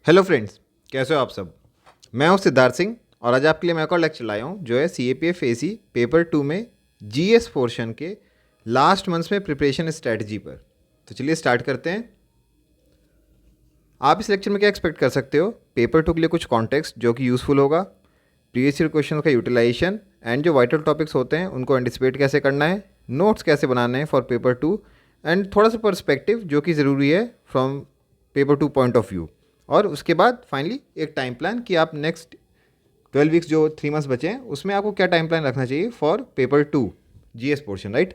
Hello friends, कैसे हो आप सब। मैं हूं सिद्धार्थ सिंह और आज आपके लिए मैं एक और लेक्चर लाया हूं जो है CAPF AC पेपर 2 में GS पोर्शन के लास्ट मंथ्स में प्रिपरेशन स्ट्रेटजी पर। तो चलिए स्टार्ट करते हैं। आप इस लेक्चर में क्या एक्सपेक्ट कर सकते हो? पेपर 2 के लिए कुछ कॉन्टेक्स्ट जो कि यूज़फुल होगा, प्रीवियस ईयर क्वेश्चन का यूटिलाइजेशन एंड जो वाइटल टॉपिक्स होते हैं उनको एंटिसिपेट कैसे करना है, नोट्स कैसे बनाने हैं फॉर पेपर 2 एंड थोड़ा सा पर्सपेक्टिव जो कि ज़रूरी है from paper 2 point of view. और उसके बाद फाइनली एक टाइम प्लान कि आप नेक्स्ट 12 वीक्स जो 3 मंथ्स बचे हैं उसमें आपको क्या टाइम प्लान रखना चाहिए for paper 2 GS portion, right.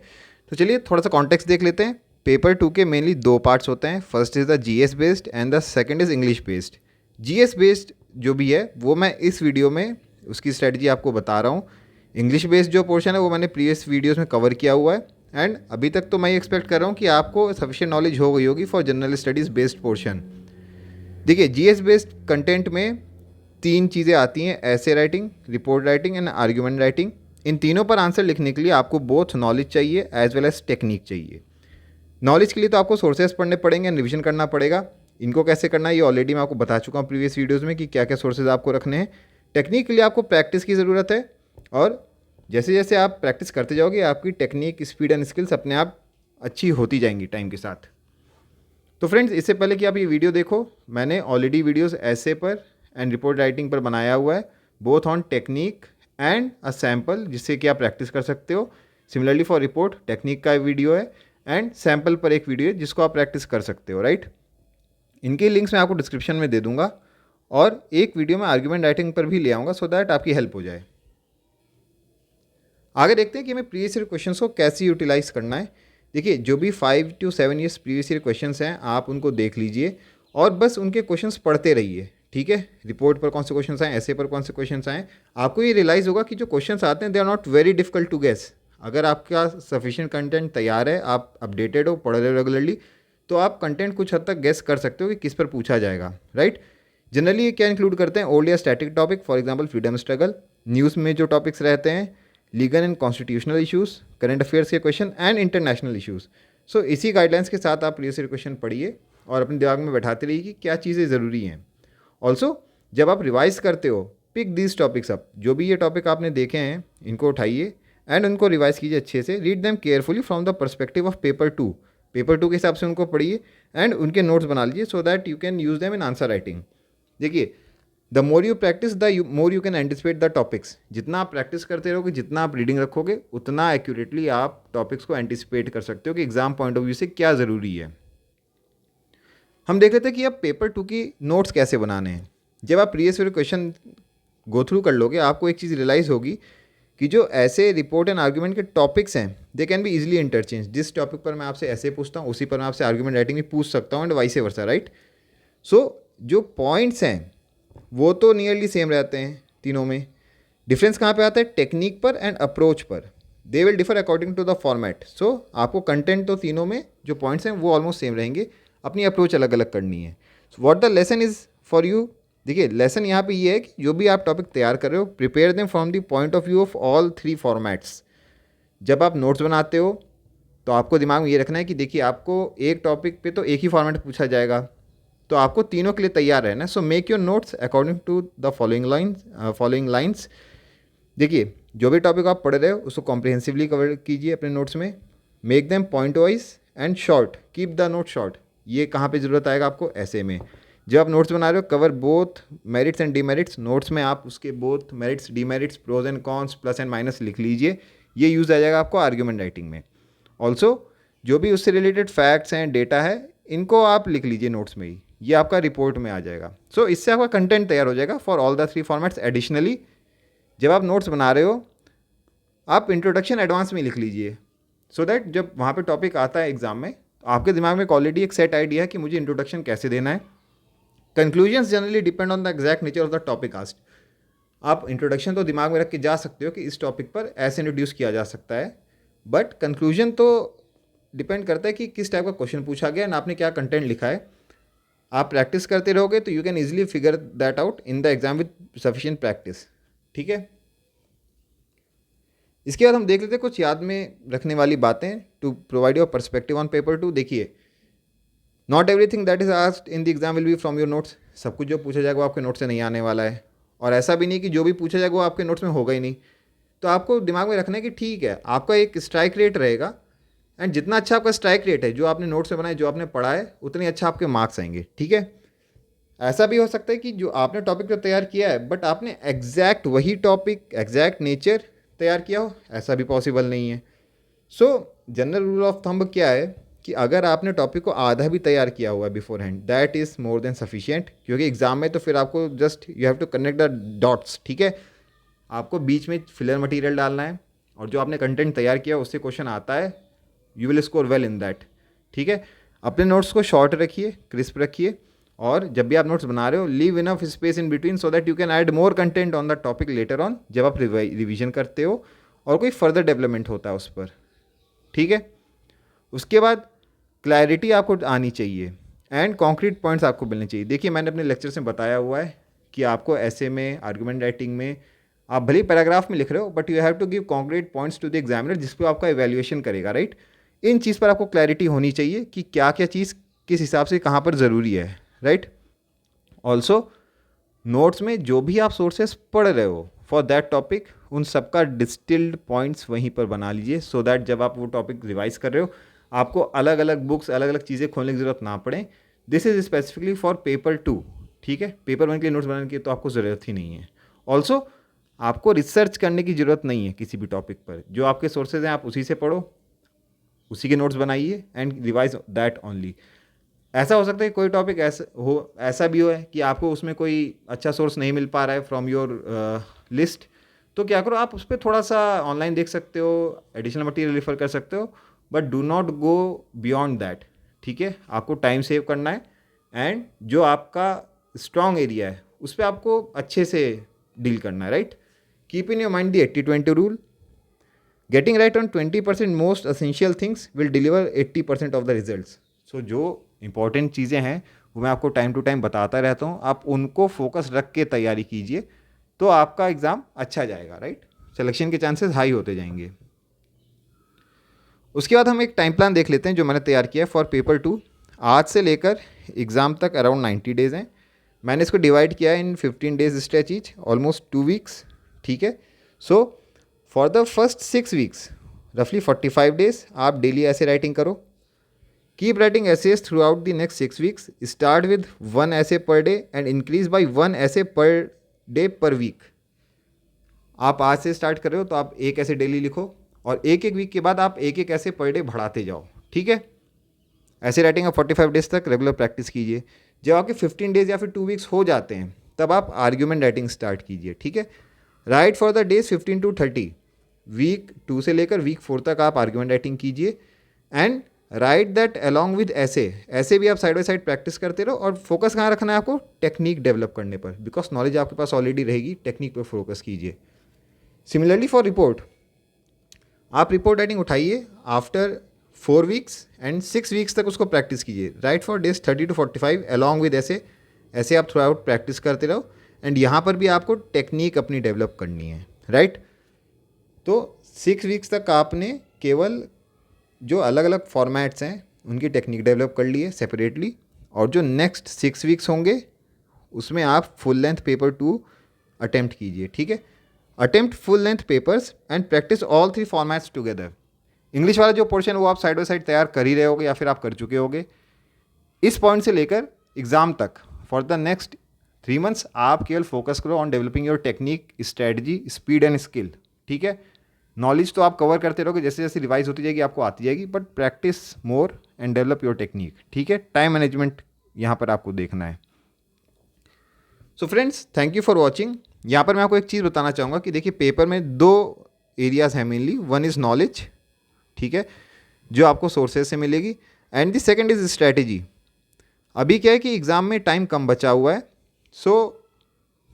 तो चलिए थोड़ा सा कॉन्टेक्स्ट देख लेते हैं। पेपर 2 के मेनली दो पार्ट्स होते हैं, first is the GS based and the second is English based. GS based जो भी है वो मैं इस वीडियो में उसकी स्ट्रेटजी आपको बता रहा हूँ। इंग्लिश बेस्ड जो पोर्शन है वो मैंने प्रीवियस वीडियोस में कवर किया हुआ है एंड अभी तक तो मैं ये एक्सपेक्ट कर रहा हूँ कि आपको सफिशिएंट नॉलेज हो गई होगी for general studies based portion. देखिए GS बेस्ड कंटेंट में तीन चीज़ें आती हैं, ऐसे writing, report writing and argument writing. इन तीनों पर आंसर लिखने के लिए आपको बोथ नॉलेज चाहिए एज वेल एज टेक्निक चाहिए। नॉलेज के लिए तो आपको सोर्सेज पढ़ने पड़ेंगे, रिविजन करना पड़ेगा। इनको कैसे करना है ये ऑलरेडी मैं आपको बता चुका हूँ प्रीवियस वीडियोज़ में कि क्या क्या सोर्सेज आपको रखने हैं। टेक्निक के लिए आपको प्रैक्टिस की ज़रूरत है और जैसे जैसे आप प्रैक्टिस करते जाओगे आपकी टेक्निक, स्पीड एंड स्किल्स अपने आप अच्छी होती जाएंगी टाइम के साथ। तो फ्रेंड्स, इससे पहले कि आप ये वीडियो देखो, मैंने ऑलरेडी वीडियोस ऐसे पर एंड रिपोर्ट राइटिंग पर बनाया हुआ है, both on technique and a sample, जिससे कि आप प्रैक्टिस कर सकते हो। सिमिलरली फॉर रिपोर्ट टेक्निक का वीडियो है एंड सैम्पल पर एक वीडियो है जिसको आप प्रैक्टिस कर सकते हो, राइट। इनके लिंक्स मैं आपको डिस्क्रिप्शन में दे दूंगा और एक वीडियो में आर्ग्यूमेंट राइटिंग पर भी ले आऊँगा सो दैट आपकी हेल्प हो जाए। आगे देखते हैं कि हमें प्रीवियस ईयर क्वेश्चंस को कैसे यूटिलाइज करना है। देखिए जो भी 5 to 7 years previous year questions हैं आप उनको देख लीजिए और बस उनके क्वेश्चंस पढ़ते रहिए, ठीक है। रिपोर्ट पर कौन से क्वेश्चंस आए, ऐसे पर कौन से क्वेश्चंस आए, आपको ये रियलाइज़ होगा कि जो क्वेश्चंस आते हैं they are not very difficult to guess. अगर आपका सफिशिएंट कंटेंट तैयार है, आप अपडेटेड हो, पढ़ रहे हो रेगुलरली, तो आप कंटेंट कुछ हद तक गेस कर सकते हो कि किस पर पूछा जाएगा, राइट। जनरली ये क्या इंक्लूड करते हैं, ओल्ड या static topic, for example freedom struggle, news में जो टॉपिक्स रहते हैं, legal and constitutional issues, current affairs के क्वेश्चन एंड इंटरनेशनल इश्यूज़। सो इसी गाइडलाइंस के साथ आप प्रीवियस ईयर क्वेश्चन पढ़िए और अपने दिमाग में बैठाते रहिए कि क्या चीज़ें ज़रूरी हैं। ऑल्सो जब आप रिवाइज करते हो, पिक दीज टॉपिक्स अप, जो भी ये टॉपिक आपने देखे हैं इनको उठाइए एंड उनको रिवाइज कीजिए अच्छे से। Read them carefully from the perspective of paper 2। Paper 2 के हिसाब से उनको पढ़िए एंड उनके नोट्स बना लीजिए so that you can use them in answer writing. देखिए the more you practice the more you can anticipate the topics. जितना आप प्रैक्टिस करते रहोगे, जितना आप रीडिंग रखोगे, उतना एक्यूरेटली आप टॉपिक्स को एंटिसिपेट कर सकते हो कि एग्जाम पॉइंट ऑफ व्यू से क्या ज़रूरी है। हम देख लेते हैं कि अब पेपर 2 की नोट्स कैसे बनाने हैं। जब आप previous year question go through कर लोगे आपको एक चीज़ रियलाइज़ होगी कि जो ऐसे रिपोर्ट एंड आर्ग्यूमेंट के टॉपिक्स हैं they can be easily interchange. जिस टॉपिक पर मैं आपसे ऐसे पूछता हूँ उसी पर मैं आपसे आर्ग्यूमेंट राइटिंग भी पूछ सकता हूँ एंड वाइस वर्सा, राइट। सो जो पॉइंट्स हैं वो तो नियरली सेम रहते हैं तीनों में। डिफरेंस कहाँ पे आता है, टेक्निक पर एंड अप्रोच पर। They will differ according to the format. So आपको कंटेंट तो तीनों में जो पॉइंट्स हैं वो ऑलमोस्ट सेम रहेंगे, अपनी अप्रोच अलग अलग करनी है। What the lesson is for you. देखिए लेसन यहाँ पे ये है कि जो भी आप टॉपिक तैयार कर रहे हो, prepare them from the point of view of all 3 formats. जब आप नोट्स बनाते हो तो आपको दिमाग में ये रखना है कि देखिए आपको एक टॉपिक पे तो एक ही फॉर्मेट पूछा जाएगा, तो आपको तीनों के लिए तैयार रहना है। So make your notes according to the following lines. देखिए जो भी टॉपिक आप पढ़ रहे हो उसको कॉम्प्रिहेंसिवली कवर कीजिए अपने नोट्स में। Make them point wise and short, keep the note short. ये कहाँ पे ज़रूरत आएगा आपको, ऐसे में जब आप नोट्स बना रहे हो, cover both merits and demerits. Notes में आप उसके both merits, demerits, pros and cons, plus and minus लिख लीजिए। ये यूज़ आ जाएगा आपको आर्ग्यूमेंट राइटिंग में। ऑल्सो जो भी उससे रिलेटेड फैक्ट्स हैं, डेटा है, इनको आप लिख लीजिए नोट्स में ही, ये आपका रिपोर्ट में आ जाएगा। सो इससे आपका कंटेंट तैयार हो जाएगा for all the 3 formats. Additionally जब आप नोट्स बना रहे हो आप इंट्रोडक्शन एडवांस में लिख लीजिए सो दैट जब वहाँ पे टॉपिक आता है एग्जाम में तो आपके दिमाग में ऑलरेडी एक सेट आइडिया है कि मुझे इंट्रोडक्शन कैसे देना है। Conclusions generally depend on the exact nature of the topic asked. आप इंट्रोडक्शन तो दिमाग में रख के जा सकते हो कि इस टॉपिक पर ऐसे इंट्रोड्यूस किया जा सकता है, बट कंक्लूजन तो डिपेंड करता है कि किस टाइप का क्वेश्चन पूछा गया एंड आपने क्या कंटेंट लिखा है। आप प्रैक्टिस करते रहोगे तो you can easily figure that out in the exam with sufficient practice, ठीक है। इसके बाद हम देख लेते हैं कुछ याद में रखने वाली बातें to provide your perspective on paper 2। देखिए not everything that is asked in the exam will be from your notes. सब कुछ जो पूछा जाएगा वो आपके नोट्स से नहीं आने वाला है, और ऐसा भी नहीं कि जो भी पूछा जाएगा वो आपके नोट्स में होगा ही नहीं। तो आपको दिमाग में रखना है कि ठीक है, आपका एक स्ट्राइक रेट रहेगा, एंड जितना अच्छा आपका स्ट्राइक रेट है, जो आपने नोट्स में बनाए, जो आपने पढ़ा है, उतने अच्छा आपके मार्क्स आएंगे। ठीक है, ऐसा भी हो सकता है कि जो आपने टॉपिक तो तैयार किया है बट आपने एग्जैक्ट वही टॉपिक, एग्जैक्ट नेचर तैयार किया हो, ऐसा भी पॉसिबल नहीं है। सो जनरल रूल ऑफ थंब क्या है कि अगर आपने टॉपिक को आधा भी तैयार किया हुआ है beforehand, that is more than sufficient, क्योंकि एग्जाम में तो फिर आपको just you have to connect the dots. ठीक है, आपको बीच में फिलर मटेरियल डालना है, और जो आपने कंटेंट तैयार किया उससे क्वेश्चन आता है, you will score well in that. ठीक है, अपने नोट्स को शॉर्ट रखिए, क्रिस्प रखिए, और जब भी आप नोट्स बना रहे हो, leave enough space in between so that you can add more content on the topic later on, जब आप रिवीजन करते हो और कोई फर्दर डेवलपमेंट होता है उस पर। ठीक है, उसके बाद क्लैरिटी आपको आनी चाहिए एंड कॉन्क्रीट पॉइंट्स आपको मिलने चाहिए। देखिए, मैंने अपने लेक्चर में बताया हुआ है कि आपको ऐसे में, आर्गूमेंट राइटिंग में, आप भले ही पैराग्राफ में लिख रहे हो but you have to give concrete points to the examiner, जिस पर आपका इवैल्यूएशन करेगा। राइट, इन चीज़ पर आपको क्लैरिटी होनी चाहिए कि क्या क्या चीज़ किस हिसाब से कहाँ पर ज़रूरी है। राइट, ऑल्सो नोट्स में जो भी आप सोर्सेस पढ़ रहे हो फॉर दैट टॉपिक, उन सबका डिस्टिल्ड पॉइंट्स वहीं पर बना लीजिए, सो दैट जब आप वो टॉपिक रिवाइज कर रहे हो, आपको अलग अलग बुक्स, अलग अलग चीज़ें खोलने की ज़रूरत ना पड़े। This is specifically for paper 2। ठीक है, पेपर 1 के लिए नोट्स बनाने की तो आपको ज़रूरत ही नहीं है। ऑल्सो आपको रिसर्च करने की ज़रूरत नहीं है किसी भी टॉपिक पर, जो आपके सोर्सेज हैं आप उसी से पढ़ो, उसी के नोट्स बनाइए एंड रिवाइज दैट ओनली। ऐसा हो सकता है कोई टॉपिक ऐसा भी हो है कि आपको उसमें कोई अच्छा सोर्स नहीं मिल पा रहा है फ्रॉम योर लिस्ट, तो क्या करो, आप उस पर थोड़ा सा ऑनलाइन देख सकते हो, एडिशनल मटेरियल रेफर कर सकते हो, but do not go beyond that. ठीक है, आपको टाइम सेव करना है, एंड जो आपका स्ट्रॉन्ग एरिया है उस पर आपको अच्छे से डील करना है। Right, keep in your mind the 80-20 rule. Getting right on 20% most essential things will deliver 80% of the results. So जो इंपॉर्टेंट चीज़ें हैं वो मैं आपको टाइम टू टाइम बताता रहता हूँ, आप उनको फोकस रख के तैयारी कीजिए, तो आपका एग्ज़ाम अच्छा जाएगा। राइट, सिलेक्शन के चांसेस हाई होते जाएंगे। उसके बाद हम एक टाइम प्लान देख लेते हैं जो मैंने तैयार किया है फॉर पेपर 2। आज से लेकर एग्ज़ाम तक अराउंड 90 डेज़ हैं। मैंने इसको डिवाइड किया है in 15 days stretch each, almost 2 weeks. ठीक है, so for the first 6 weeks रफली 45 डेज आप डेली ऐसे राइटिंग करो। Keep writing essays throughout the next 6 weeks. Start with 1 essay per day and increase by 1 essay per day per week. आप आज से start कर रहे हो तो आप एक ऐसे डेली लिखो, और एक एक वीक के बाद आप एक एक ऐसे पर डे बढ़ाते जाओ। ठीक है, ऐसे राइटिंग आप 45 डेज तक रेगुलर प्रैक्टिस कीजिए। जब आपके 15 डेज या फिर 2 वीक्स हो जाते हैं तब आप आर्ग्यूमेंट राइटिंग स्टार्ट कीजिए। ठीक है, write for the days 15 to 30। Week 2 से लेकर वीक 4 तक आप आर्ग्यूमेंट राइटिंग कीजिए, and write that along with ऐसे भी आप साइड बाई साइड प्रैक्टिस करते रहो। और फोकस कहाँ रखना है आपको, टेक्निक डेवलप करने पर, बिकॉज नॉलेज आपके पास ऑलरेडी रहेगी, टेक्निक पर फोकस कीजिए। सिमिलरली फॉर रिपोर्ट, आप रिपोर्ट राइटिंग उठाइए आफ्टर 4 वीक्स एंड 6 वीक्स तक उसको प्रैक्टिस कीजिए। Right for days 30 to 45 along with ऐसे आप थ्रू आउट प्रैक्टिस करते रहो, एंड यहाँ पर भी आपको टेक्निक अपनी डेवलप करनी है। राइट, तो 6 वीक्स तक आपने केवल जो अलग अलग फॉर्मेट्स हैं उनकी टेक्निक डेवलप कर ली है सेपरेटली, और जो नेक्स्ट 6 वीक्स होंगे उसमें आप फुल लेंथ पेपर 2 अटेम्प्ट कीजिए। ठीक है, attempt full length papers and practice all 3 formats together. English वाला जो पोर्शन वो आप साइड बाई साइड तैयार कर ही रहे होगे या फिर आप कर चुके होगे। इस पॉइंट से लेकर एग्ज़ाम तक फॉर द नेक्स्ट 3 मंथ्स आप केवल फोकस करो on developing your technique, strategy, speed and skill. ठीक है, नॉलेज तो आप कवर करते रहोगे, जैसे जैसे रिवाइज होती जाएगी आपको आती जाएगी, but practice more and develop your technique. ठीक है, टाइम मैनेजमेंट यहाँ पर आपको देखना है। So friends, thank you for watching. यहाँ पर मैं आपको एक चीज़ बताना चाहूँगा कि देखिए, पेपर में 2 एरियाज़ हैं मेनली। वन इज़ नॉलेज, ठीक है, जो आपको सोर्सेज से मिलेगी, and the second is strategy. अभी क्या है कि एग्ज़ाम में टाइम कम बचा हुआ है, सो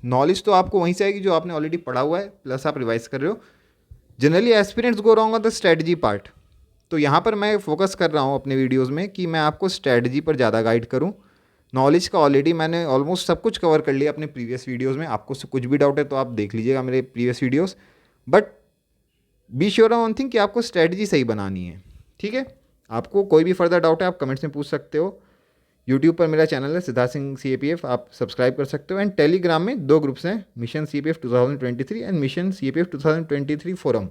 नॉलेज तो आपको वहीं से आएगी जो आपने ऑलरेडी पढ़ा हुआ है, प्लस आप रिवाइज कर रहे हो। Generally aspirants go wrong on the strategy part, तो यहाँ पर मैं फोकस कर रहा हूँ अपने वीडियोज़ में कि मैं आपको स्ट्रैटेजी पर ज़्यादा गाइड करूँ। नॉलेज का ऑलरेडी मैंने ऑलमोस्ट सब कुछ कवर कर लिया अपने प्रीवियस वीडियोज़ में। आपको से कुछ भी डाउट है तो आप देख लीजिएगा मेरे previous videos, but be sure on one thing कि आपको स्ट्रैटेजी सही बनानी है। ठीक है, आपको कोई भी फर्दर डाउट है आप कमेंट्स में पूछ सकते हो। यूट्यूब पर मेरा चैनल है सिद्धार्थ सिंह CAPF, आप सब्सक्राइब कर सकते हो। एंड टेलीग्राम में 2 ग्रुप्स हैं, mission CAPF 2023 and mission CAPF 2023 forum.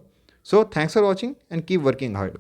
So thanks for watching and keep working hard.